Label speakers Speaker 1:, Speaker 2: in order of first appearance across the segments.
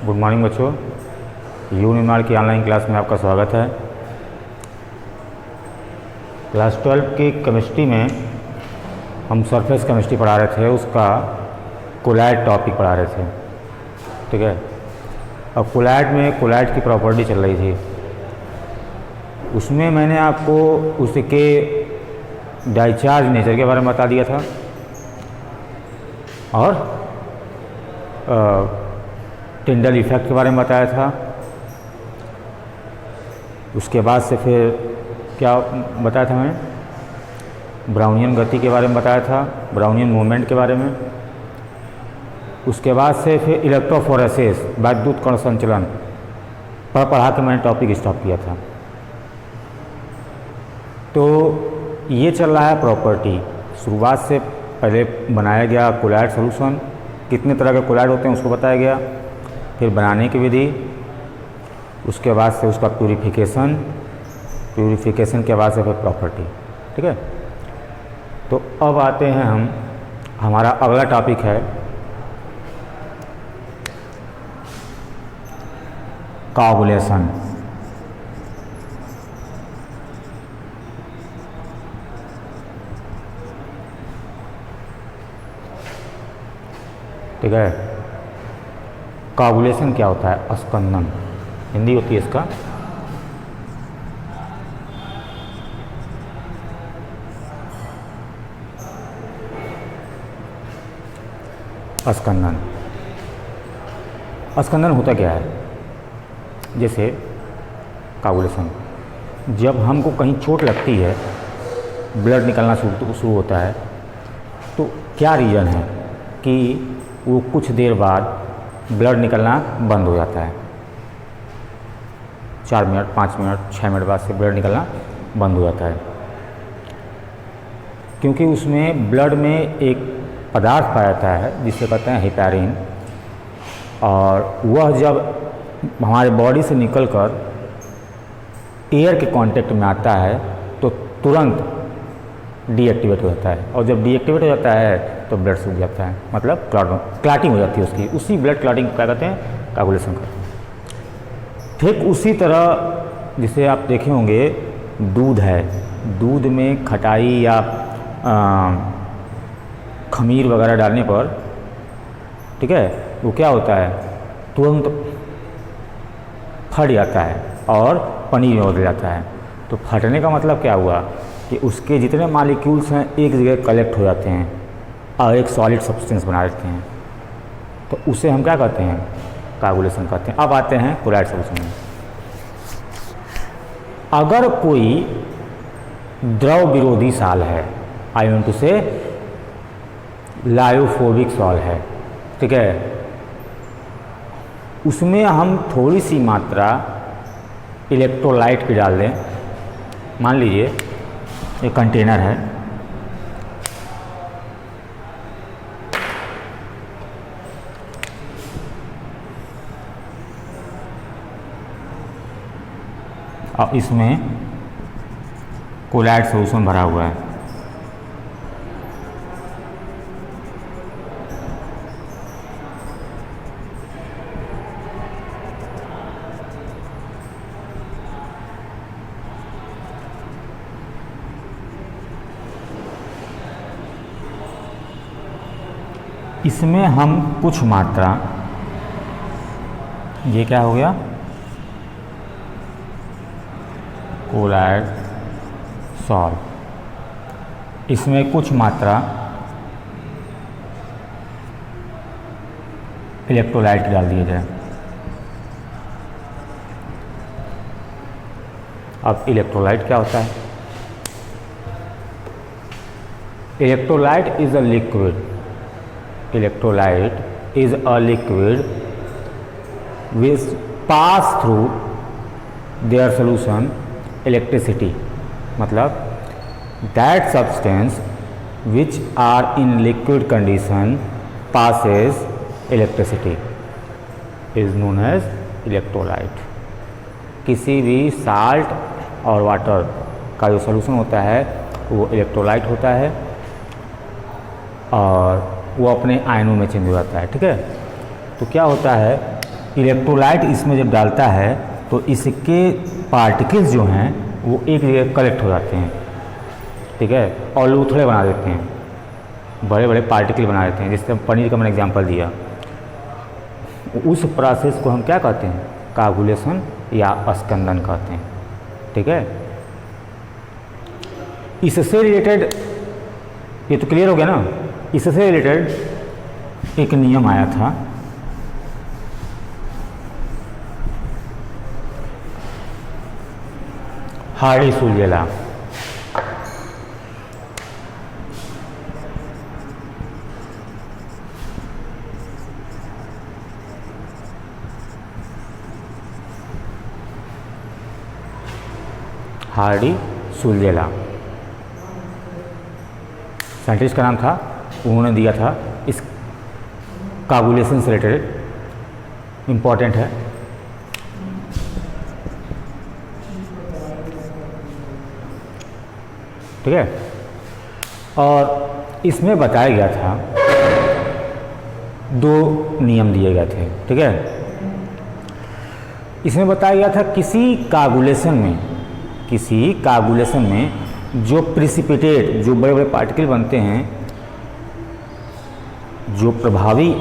Speaker 1: Good morning बच्चों। You निर्माण की ऑनलाइन क्लास में आपका स्वागत है। क्लास 12 की केमिस्ट्री में हम सरफेस केमिस्ट्री पढ़ा रहे थे, उसका कोलाइड टॉपिक पढ़ा रहे थे, ठीक है। अब कोलाइड में कोलाइड की प्रॉपर्टी चल रही थी, उसमें मैंने आपको उसके डाइचार्ज नेचर के बारे में बता दिया था और टिंडल इफेक्ट के बारे में बताया था। उसके बाद से फिर क्या बताया था मैंने, ब्राउनियन गति के बारे में बताया था, ब्राउनियन मूवमेंट के बारे में। उसके बाद से फिर इलेक्ट्रोफोरेसिस, वैद्युत कण संचलन पर पढ़ा के मैंने टॉपिक स्टॉप किया था। तो ये चल रहा है प्रॉपर्टी। शुरुआत से पहले बनाया गया कोलाइड सॉल्यूशन, कितने तरह के कोलाइड होते हैं उसको बताया गया, फिर बनाने की विधि, उसके बाद से उसका प्यूरिफिकेशन के बाद से फिर प्रॉपर्टी, ठीक है। तो अब आते हैं हम, हमारा अगला टॉपिक है कोआगुलेशन। ठीक है, कोआगुलेशन क्या होता है? अस्कंदन, हिंदी होती है इसका। अस्कंदन होता क्या है? जैसे कोआगुलेशन, जब हमको कहीं चोट लगती है, ब्लड निकलना शुरू होता है, तो क्या रीज़न है कि वो कुछ देर बाद ब्लड निकलना बंद हो जाता है। 4 मिनट, 5 मिनट, 6 मिनट बाद से ब्लड निकलना बंद हो जाता है, क्योंकि उसमें ब्लड में एक पदार्थ पाया जाता है जिसे कहते हैं हेपेरिन, और वह जब हमारे बॉडी से निकलकर एयर के कांटेक्ट में आता है तो तुरंत डीएक्टिवेट हो जाता है, और जब डीएक्टिवेट हो जाता है तो ब्लड सूख जाता है, मतलब क्लॉटिंग हो जाती है उसकी। उसी ब्लड क्लॉटिंग को क्या कहते हैं? कोआगुलेशन कहते हैं। ठीक उसी तरह जिसे आप देखे होंगे, दूध है, दूध में खटाई या खमीर वगैरह डालने पर, ठीक है, वो क्या होता है, तुरंत फट जाता है और पनीर में बदल जाता है। तो फटने का मतलब क्या हुआ कि उसके जितने मॉलिक्यूल्स हैं एक जगह कलेक्ट हो जाते हैं और एक सॉलिड सब्सटेंस बना देते हैं, तो उसे हम क्या कहते हैं? कोआगुलेशन कहते हैं। अब आते हैं कोलाइड सॉल्यूशन में। अगर कोई द्रव विरोधी साल है, आई वांट टू से लायोफोबिक सॉल है, ठीक है, उसमें हम थोड़ी सी मात्रा इलेक्ट्रोलाइट की डाल दें। मान लीजिए एक कंटेनर है, और इसमें कोलाइड सॉल्यूशन भरा हुआ है। इसमें हम कुछ मात्रा, ये क्या हो गया, कोलाइड सॉल्ट, इसमें कुछ मात्रा इलेक्ट्रोलाइट डाल दिया जाए। अब इलेक्ट्रोलाइट क्या होता है? Electrolyte is a liquid, electrolyte is a liquid which pass through their solution electricity, मतलब that substance which are in liquid condition passes electricity is known as electrolyte। किसी भी साल्ट और वाटर का जो सॉल्यूशन होता है वो इलेक्ट्रोलाइट होता है, और वो अपने आयनों में चेंज हो जाता है, ठीक है। तो क्या होता है इलेक्ट्रोलाइट इसमें जब डालता है तो इसके पार्टिकल्स जो हैं वो एक जगह कलेक्ट हो जाते हैं, ठीक है, और लूथड़े बना देते हैं, बड़े बड़े पार्टिकल बना देते हैं। जैसे पनीर का मैंने एग्जांपल दिया, उस प्रोसेस को हम क्या कहते हैं? कागुलेशन या स्कंदन कहते हैं, ठीक है। इससे रिलेटेड, ये तो क्लियर हो गया ना, इससे रिलेटेड एक नियम आया था, हार्डी-सुलज़ेला। हार्डी-सुलज़ेला साइंटिस्ट का नाम था, उन्होंने दिया था, इस कागुलेशन से रिलेटेड इम्पॉर्टेंट है। ठीक है, और इसमें बताया गया था, 2 नियम दिए गए थे, ठीक है। इसमें बताया गया था किसी कागुलेशन में जो प्रिसिपिटेट, जो बड़े बड़े पार्टिकल बनते हैं, जो प्रभावी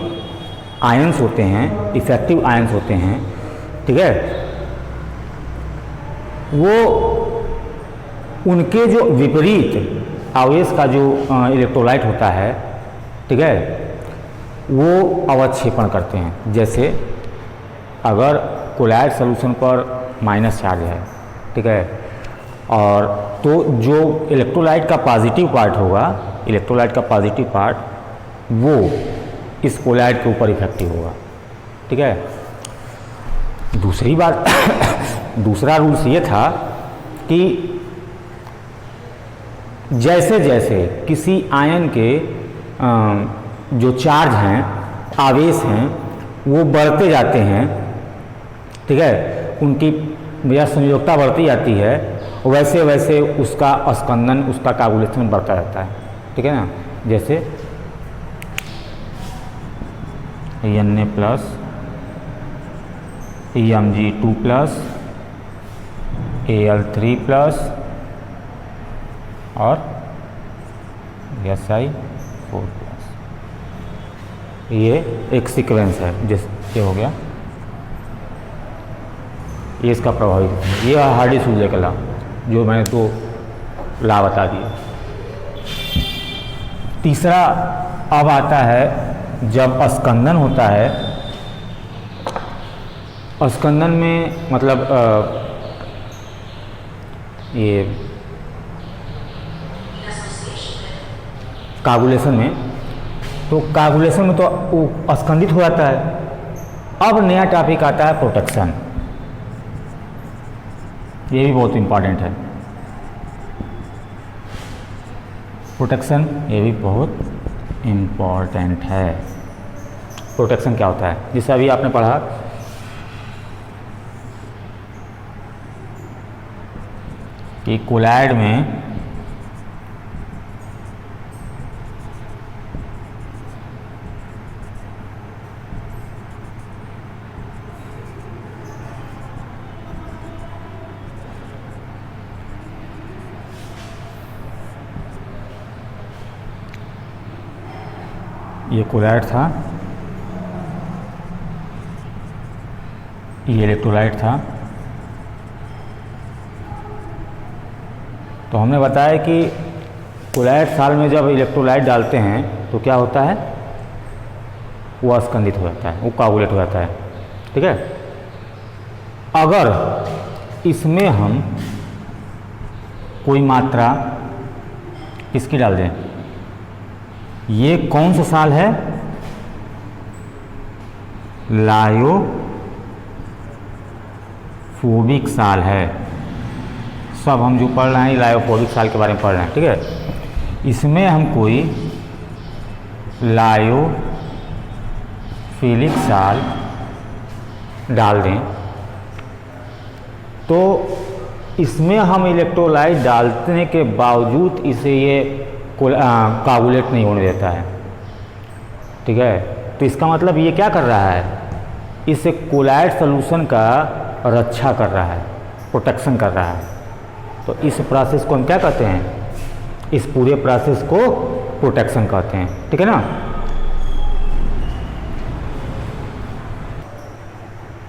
Speaker 1: आयंस होते हैं, इफेक्टिव आयंस होते हैं, ठीक है, वो उनके जो विपरीत आवेश का जो इलेक्ट्रोलाइट होता है, ठीक है, वो अवक्षेपण करते हैं। जैसे अगर कोलाइड सॉल्यूशन पर माइनस चार्ज है, ठीक है, और तो जो इलेक्ट्रोलाइट का पॉजिटिव पार्ट होगा, इलेक्ट्रोलाइट का पॉजिटिव पार्ट वो इस कोलाइड के ऊपर इफेक्टिव होगा, ठीक है। दूसरी बात दूसरा रूल्स ये था कि जैसे जैसे किसी आयन के जो चार्ज हैं, आवेश हैं, वो बढ़ते जाते हैं, ठीक है, उनकी या संयोजकता बढ़ती जाती है, वैसे वैसे उसका स्कंदन, उसका कागुलेशन बढ़ता रहता है, ठीक है ना। जैसे Na plus, Mg2 plus, Al3 plus और Si4 प्लस, ये एक सीक्वेंस है। जैसे हो गया, ये इसका प्रभावित, ये हार्डी-सुलज़ेला का लॉ, जो मैंने 2 लॉ बता दिए। तीसरा अब आता है जब स्कंदन होता है, स्कंदन में मतलब ये कागुलेशन में, तो कागुलेशन में तो वो स्कंदित हो जाता है। अब नया टॉपिक आता है प्रोटेक्शन, ये भी बहुत इम्पॉर्टेंट है। प्रोटेक्शन ये भी बहुत इम्पॉर्टेंट है। प्रोटेक्शन क्या होता है? जैसे अभी आपने पढ़ा कि कोलाइड में ये कोलाइड था, ये इलेक्ट्रोलाइट था। तो हमने बताया कि कोलाइड साल में जब इलेक्ट्रोलाइट डालते हैं तो क्या होता है? वो स्कंदित हो जाता है, वो कागुलेट हो जाता है, ठीक है। अगर इसमें हम कोई मात्रा किसकी डाल दें, ये कौन सा साल है? लायोफोबिक साल है। सब हम जो पढ़ रहे हैं लायोफोबिक साल के बारे में पढ़ रहे हैं, ठीक है। इसमें हम कोई लायोफिलिक साल डाल दें तो इसमें हम इलेक्ट्रोलाइट डालने के बावजूद इसे ये कागुलेट नहीं होने देता है, ठीक है। तो इसका मतलब ये क्या कर रहा है? इस कोलाइड सॉल्यूशन का रक्षा कर रहा है, प्रोटेक्शन कर रहा है। तो इस प्रोसेस को हम क्या कहते हैं? इस पूरे प्रोसेस को प्रोटेक्शन कहते हैं, ठीक है ना।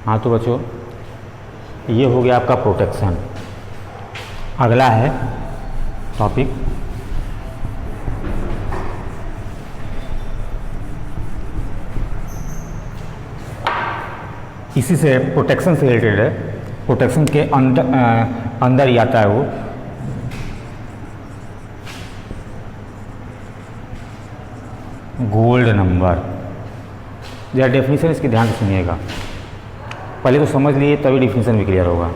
Speaker 1: हाँ तो बच्चों, ये हो गया आपका प्रोटेक्शन। अगला है टॉपिक इसी से प्रोटेक्शन से रिलेटेड है। प्रोटेक्शन के अंदर ही आता है वो गोल्ड नंबर। जरा डेफिनेशन इसकी ध्यान से सुनिएगा, पहले तो समझ लिए तभी डेफिनेशन भी क्लियर होगा।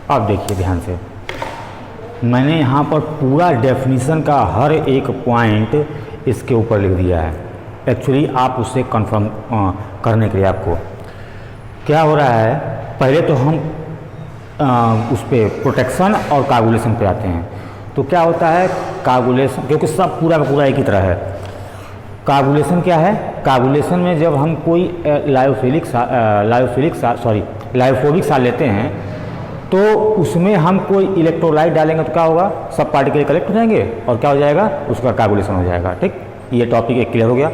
Speaker 1: अब देखिए ध्यान से, मैंने यहाँ पर पूरा डेफिनेशन का हर एक पॉइंट इसके ऊपर लिख दिया है। एक्चुअली आप उससे कंफर्म करने के लिए आपको क्या हो रहा है, पहले तो हम उस पर प्रोटेक्शन और कागुलेशन पे आते हैं। तो क्या होता है कागुलेशन, क्योंकि सब पूरा का पूरा एक ही तरह है। कागुलेशन क्या है? कागुलेशन में जब हम कोई लायोफोबिक साल लेते हैं तो उसमें हम कोई इलेक्ट्रोलाइट डालेंगे तो क्या होगा, सब पार्टिकल कलेक्ट हो जाएंगे और क्या हो जाएगा, उसका कागुलेशन हो जाएगा। ठीक, ये टॉपिक एक क्लियर हो गया,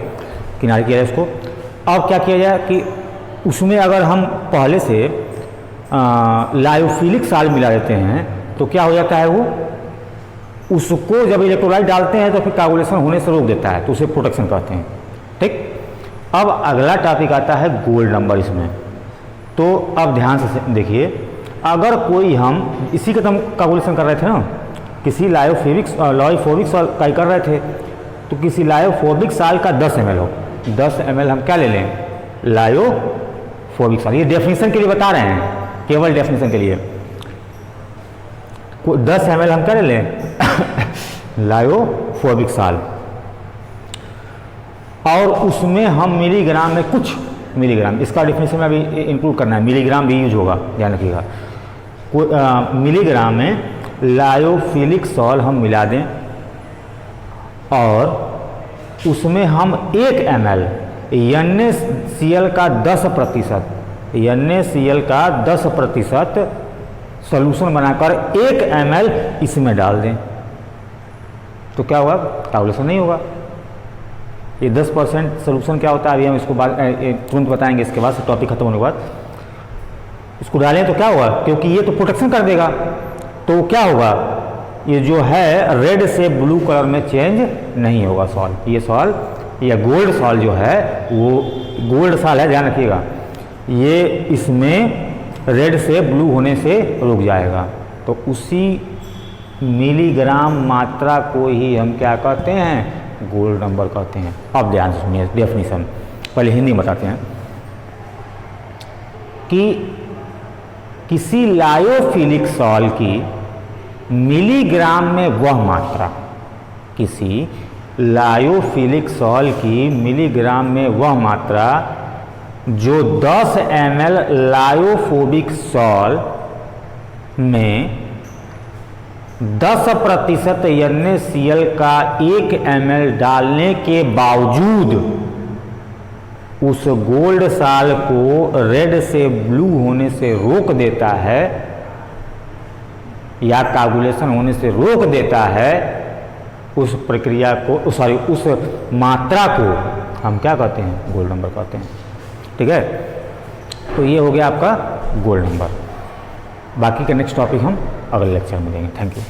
Speaker 1: किनारे किया है इसको। अब क्या किया जाए कि उसमें अगर हम पहले से लायोफिलिक साल मिला देते हैं तो क्या हो जाता है, वो उसको जब इलेक्ट्रोलाइट डालते हैं तो फिर कागुलेशन होने से रोक देता है, तो उसे प्रोटेक्शन कहते हैं। ठीक, अब अगला टॉपिक आता है गोल्ड नंबर इसमें। तो अब ध्यान से देखिए, अगर कोई हम इसी का तो हम कागुलेशन कर रहे थे ना, किसी लायोफोबिक साल का कर रहे थे, तो किसी लायोफोबिक साल का 10 ml हो, 10 ml हम क्या ले लें, लायोफोबिक साल। ये डेफिनेशन के लिए बता रहे हैं, केवल डेफिनेशन के लिए। 10 ml हम क्या ले लें, लायोफोबिक साल, और उसमें हम मिलीग्राम में कुछ मिलीग्राम, इसका डेफिनेशन में अभी इंक्लूड करना है, मिलीग्राम भी यूज होगा, ध्यान रखिएगा। मिलीग्राम में लायोफिलिक सॉल हम मिला दें और उसमें हम 1 ml NaCl का 10%, NaCl का 10% सॉल्यूशन बनाकर 1 ml इसमें डाल दें, तो क्या होगा, कागुलेशन नहीं होगा। ये 10% सोल्यूशन क्या होता है अभी हम इसको तुरंत बताएंगे, इसके बाद से टॉपिक खत्म होने के बाद इसको डालें तो क्या होगा, क्योंकि ये तो प्रोटेक्शन कर देगा, तो क्या होगा, ये जो है रेड से ब्लू कलर में चेंज नहीं होगा सॉल। ये सॉल या गोल्ड सॉल जो है वो गोल्ड सॉल है, ध्यान रखिएगा, ये इसमें रेड से ब्लू होने से रुक जाएगा। तो उसी मिलीग्राम मात्रा को ही हम क्या कहते हैं, गोल्ड नंबर कहते हैं। अब ध्यान से सुनिए डेफिनेशन, पहले हिंदी में बताते हैं। कि किसी लायोफिलिक सॉल्ट की मिलीग्राम में वह मात्रा, किसी लायोफिलिक सॉल्ट की मिलीग्राम में वह मात्रा जो 10 ml लायोफोबिक सॉल्ट में 10% NaCl का 1 ml डालने के बावजूद उस गोल्ड साल को रेड से ब्लू होने से रोक देता है या कोagulation होने से रोक देता है, उस प्रक्रिया को उस मात्रा को हम क्या कहते हैं? गोल्ड नंबर कहते हैं। ठीक है, तो ये हो गया आपका गोल्ड नंबर। बाकी का नेक्स्ट टॉपिक हम अगले लेक्चर में देंगे। Thank you.